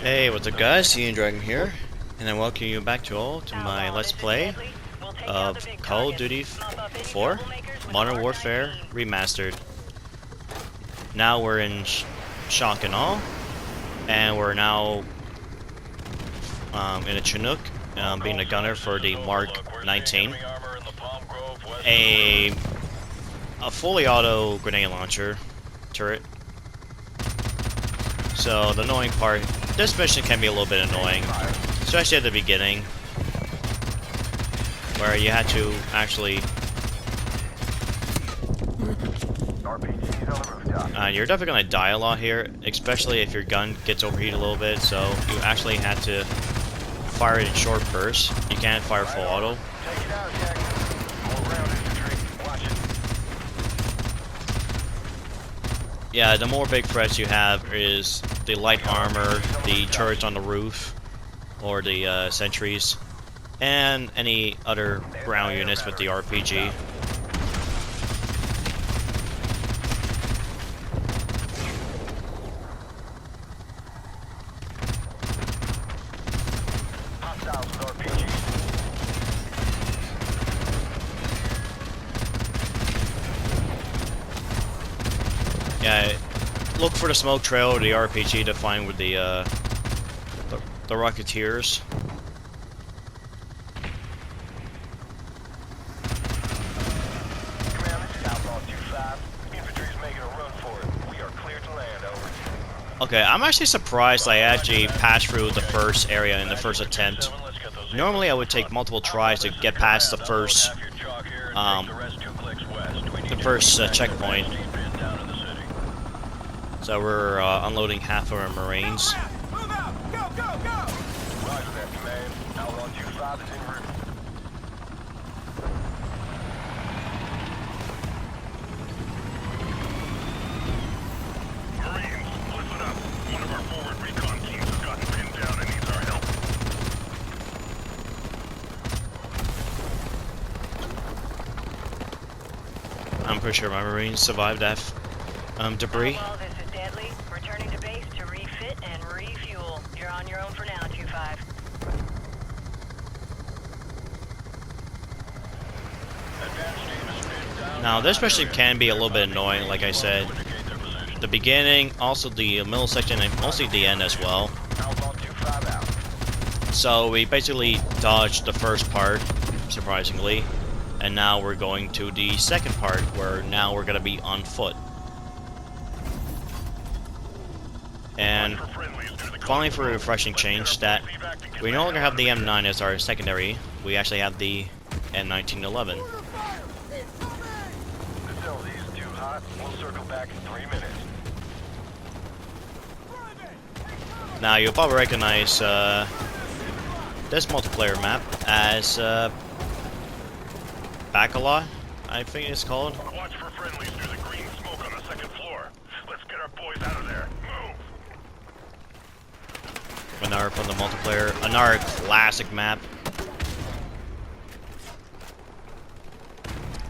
Hey, what's up guys, Ian Dragon here, and I welcome you back to my Let's Play of Call of Duty 4 Modern Warfare Remastered. Now we're in shock and awe, and we're now in a Chinook, being a gunner for the Mark 19. A fully auto grenade launcher turret. So the annoying part, this mission can be a little bit annoying, especially at the beginning, where you had to actually, you're definitely going to die a lot here, especially if your gun gets overheated a little bit, so you actually had to fire it in short bursts. You can't fire full auto. Yeah, the more big threats you have is the light armor, the turrets on the roof, or the sentries, and any other ground units with the RPG. Yeah, look for the smoke trail or the RPG to find with the Rocketeers. Okay, I'm actually surprised I actually passed through the first area in the first attempt. Normally I would take multiple tries to get past the first checkpoint. So we're unloading half of our Marines. Move out! Go, go, go! Roger that, command. Outlaw 25 is en route. Marines, listen up. One of our forward recon teams has gotten pinned down and needs our help. I'm pretty sure my Marines survived that debris. Returning to base to refit and refuel. You're on your own for now, 2-5. Now, this mission can be a little bit annoying, like I said. The beginning, also the middle section, and mostly the end as well. So we basically dodged the first part, surprisingly, and now we're going to the second part, where now we're going to be on foot. And finally, for a refreshing change, that we no longer have the M9 as our secondary, we actually have the M1911. Now you'll probably recognize this multiplayer map as Bacala, I think it's called. Watch for friendlies through the green smoke on the second floor. Let's get our boys out of there. Move! Another from the multiplayer, another classic map.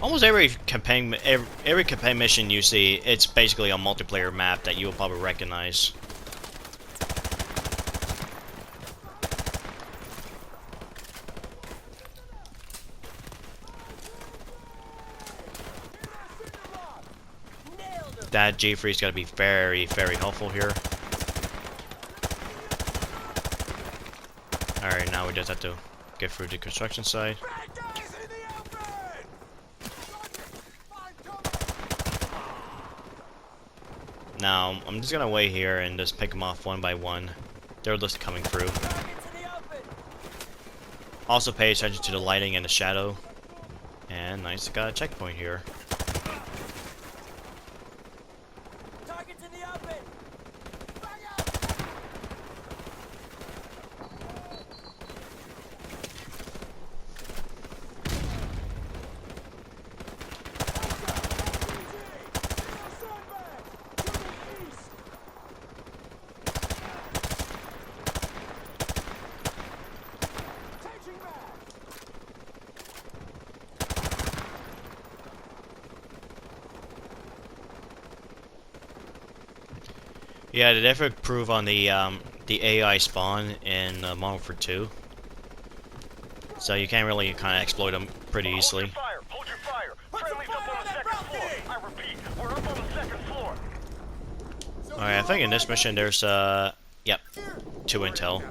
Almost every campaign mission you see, it's basically a multiplayer map that you will probably recognize. That G3's got to be very, very helpful here. Alright, now we just have to get through the construction site. Now, I'm just gonna wait here and just pick them off one by one. They're just coming through. Also pay attention to the lighting and the shadow. And nice, got a checkpoint here. Yeah, they definitely improve on the the AI spawn in Modern Warfare 2. So you can't really kind of exploit them pretty easily. Hold your fire! Friendly's up on the second floor! I repeat, we're up on the second floor! Alright, I think in this mission there's, yep, 2 intel.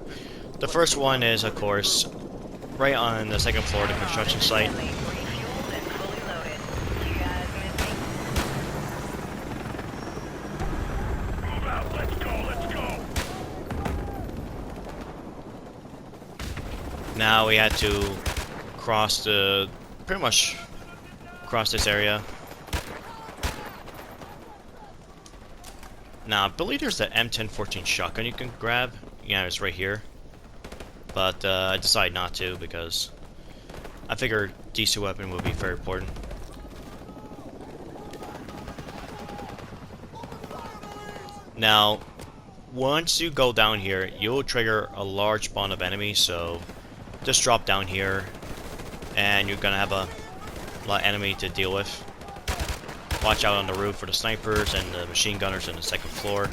The first one is, of course, right on the second floor of the construction site. Refueled and fully loaded. You guys miss me? Move out! Let's go! Let's go! Now we had to cross the, pretty much cross this area. Now, I believe there's the M1014 shotgun you can grab. Yeah, it's right here. But I decided not to because I figured DC weapon would be very important. Now, once you go down here, you'll trigger a large spawn of enemies, so just drop down here and you're gonna have a lot of enemy to deal with. Watch out on the roof for the snipers and the machine gunners on the second floor.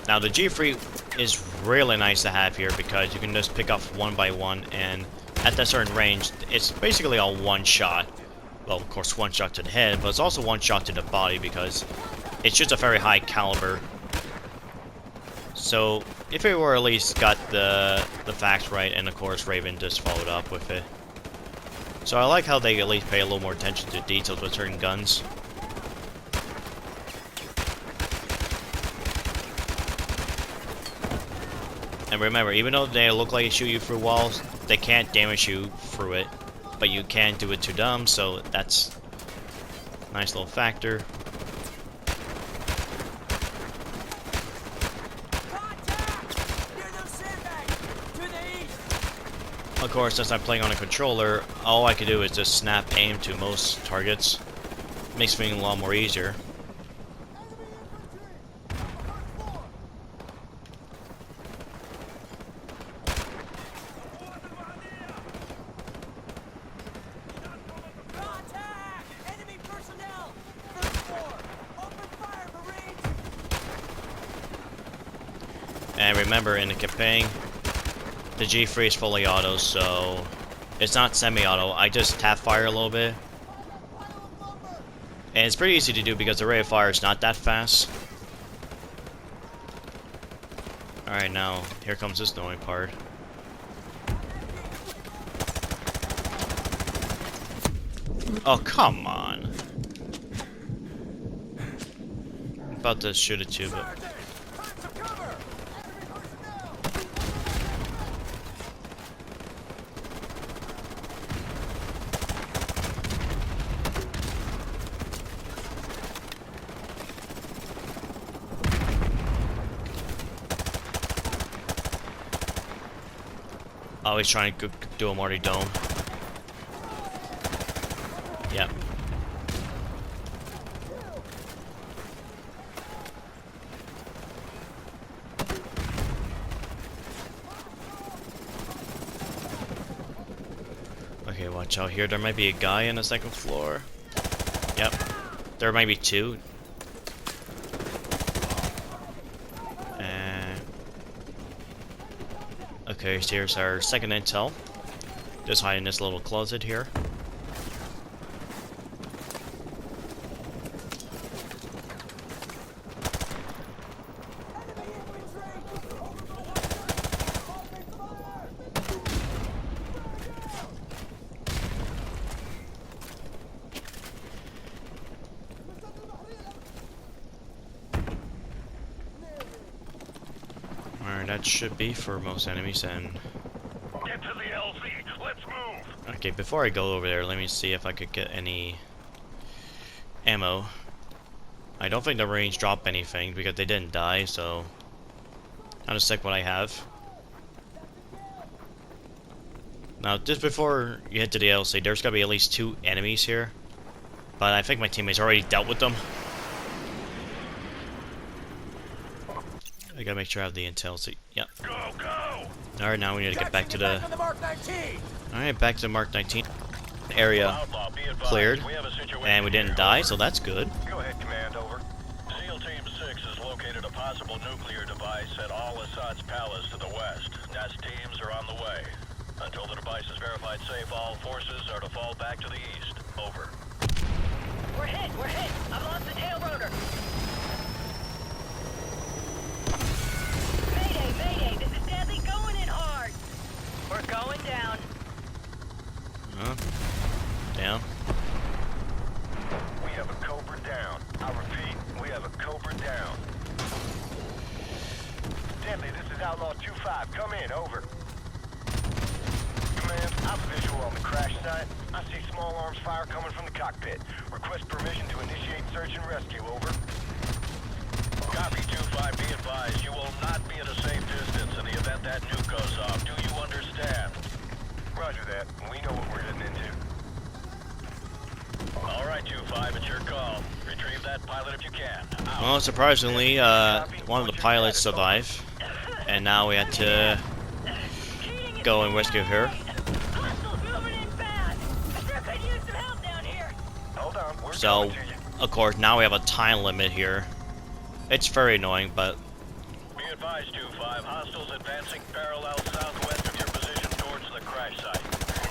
Now the G3 is really nice to have here because you can just pick off one by one, and at that certain range it's basically a one shot. Well, of course one shot to the head, but it's also one shot to the body because it's just a very high caliber. So if it were at least got the facts right, and of course Raven just followed up with it. So I like how they at least pay a little more attention to details with certain guns. And remember, even though they look like they shoot you through walls, they can't damage you through it. But you can do it to them, so that's a nice little factor. Of course, since I'm playing on a controller, all I can do is just snap aim to most targets. Makes things a lot more easier. And remember, in the campaign, the G3 is fully auto, so it's not semi-auto. I just tap fire a little bit. And it's pretty easy to do because the rate of fire is not that fast. Alright, now, here comes this annoying part. Oh, come on. I'm about to shoot it too, but... Oh, he's trying to do a Marty Dome. Yep. Okay, watch out here. There might be a guy on the second floor. Yep. There might be two. Okay, so here's our second intel. Just hide in this little closet here. Alright, that should be for most enemies, and... Get to the LZ! Let's move! Okay, before I go over there, let me see if I could get any... ammo. I don't think the Marines drop anything, because they didn't die, so... I'll just take what I have. Now, just before you head to the LC, there's gotta be at least 2 enemies here. But I think my teammates already dealt with them. I gotta make sure I have the intel, so, yep. Go, go! Alright, now we need to get back to the... Alright, back to Mark 19. Area Outlaw, be advised, cleared, we have a situation and we didn't here. die, so that's good. Go ahead, Command, over. SEAL Team 6 has located a possible nuclear device at Al-Assad's palace to the west. Nest teams are on the way. Until the device is verified safe, all forces are to fall back to the east. Over. We're hit! We're hit! I've lost the tail rotor! Mayday! Mayday! This is Deadly going in hard! We're going down. Down. We have a Cobra down. I repeat, we have a Cobra down. Deadly, this is Outlaw 2-5. Come in, over. Command, I have a visual on the crash site. I see small arms fire coming from the cockpit. Request permission to initiate search and rescue, over. Copy 2-5, be advised. You will not be at a safe distance in the event that nuke goes off. Do you understand? Roger that. We know what we're heading into. All right, 2-5, it's your call. Retrieve that pilot if you can. Out. Well, surprisingly, one of the pilots survived, and now we had to go and rescue her. Hostiles moving in fast! I sure could use some help down here! Hold on, we're So, coming to you. of course, now we have a time limit here. It's very annoying, but Be advised, 2-5, hostiles advancing parallel southwest of your position towards the crash site.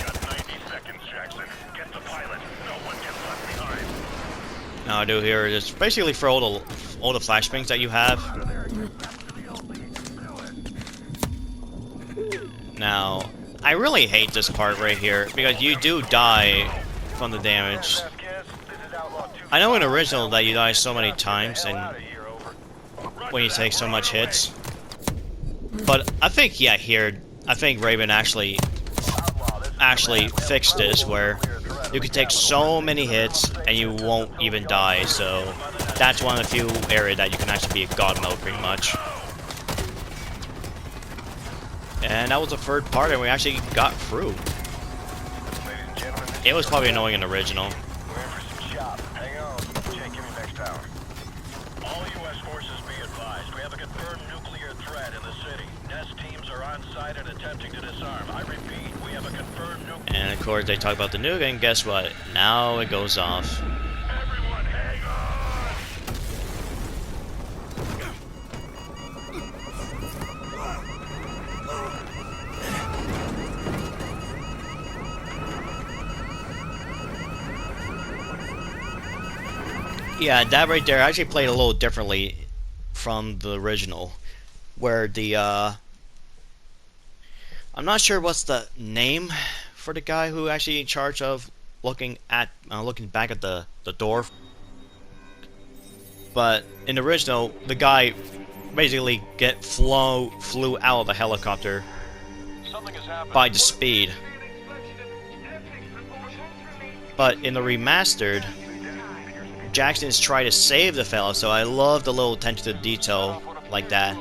You got 90 seconds, Jackson. Get the pilot. No one gets left behind. now I do here is basically for all the flashbangs that you have. Now, I really hate this part right here because you do die from the damage. I know in original that you die so many times and when you take so much hits, but I think here I think Raven actually fixed this where you can take so many hits and you won't even die. So that's one of the few areas that you can actually be a god mode pretty much. And that was the third part, and we actually got through. It was probably annoying in the original. We're in for some shop. Hang on. Jake, give me max power. All U.S. forces be advised. We have a confirmed nuclear threat in the city. Nest teams are on site and attempting to disarm. I repeat, we have a confirmed nuclear... And of course they talk about the nuke, and guess what? Now it goes off. Everyone, hang on! Yeah, that right there actually played a little differently from the original, where the I'm not sure what's the name for the guy who actually in charge of looking back at the door. But in the original, the guy basically flew out of the helicopter by the speed. But in the remastered, Jackson is trying to save the fella, so I love the little attention to detail like that.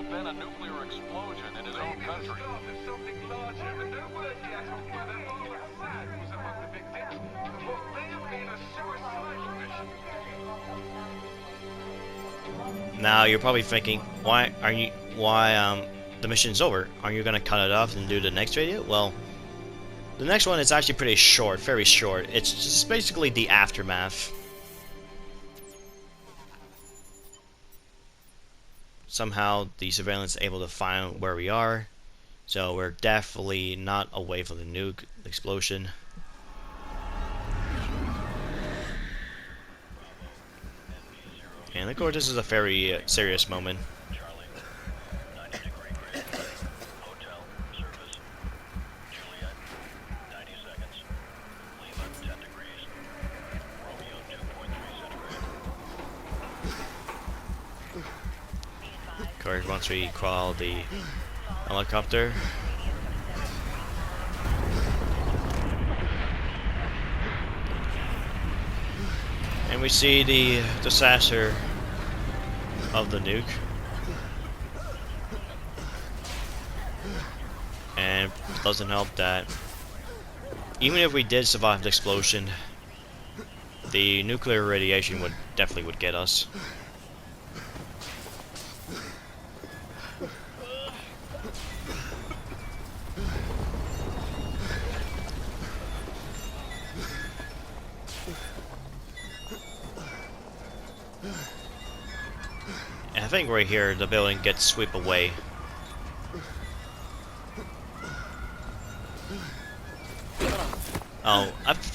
Now you're probably thinking, why the mission's over? Are you gonna cut it off and do the next video? Well, the next one is actually pretty short, very short. It's just basically the aftermath. Somehow the surveillance is able to find where we are, so we're definitely not away from the nuke explosion. And of course this is a very serious moment. Of course, once we crawl the helicopter, and we see the disaster of the nuke, and it doesn't help that even if we did survive the explosion, the nuclear radiation would definitely get us. think right here the building gets swept away.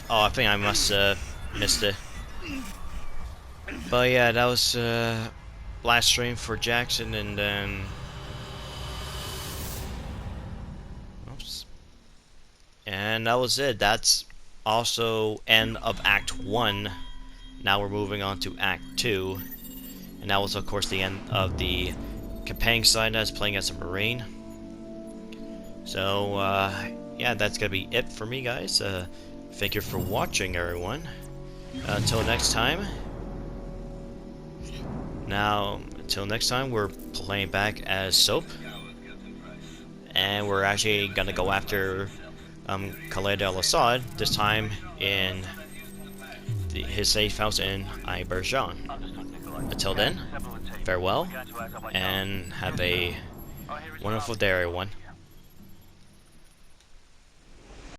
I think I must missed it. But yeah, that was last stream for Jackson, and then oops. And that was it. That's also end of Act 1. Now we're moving on to Act 2. And that was of course the end of the campaign side that's playing as a Marine. So yeah, that's gonna be it for me, guys. Thank you for watching, everyone. Until next time. Now, until next time, we're playing back as Soap, and we're actually gonna go after Khaled al-Assad, this time in his safe house in Azerbaijan. Until then, farewell, and have a wonderful day, everyone.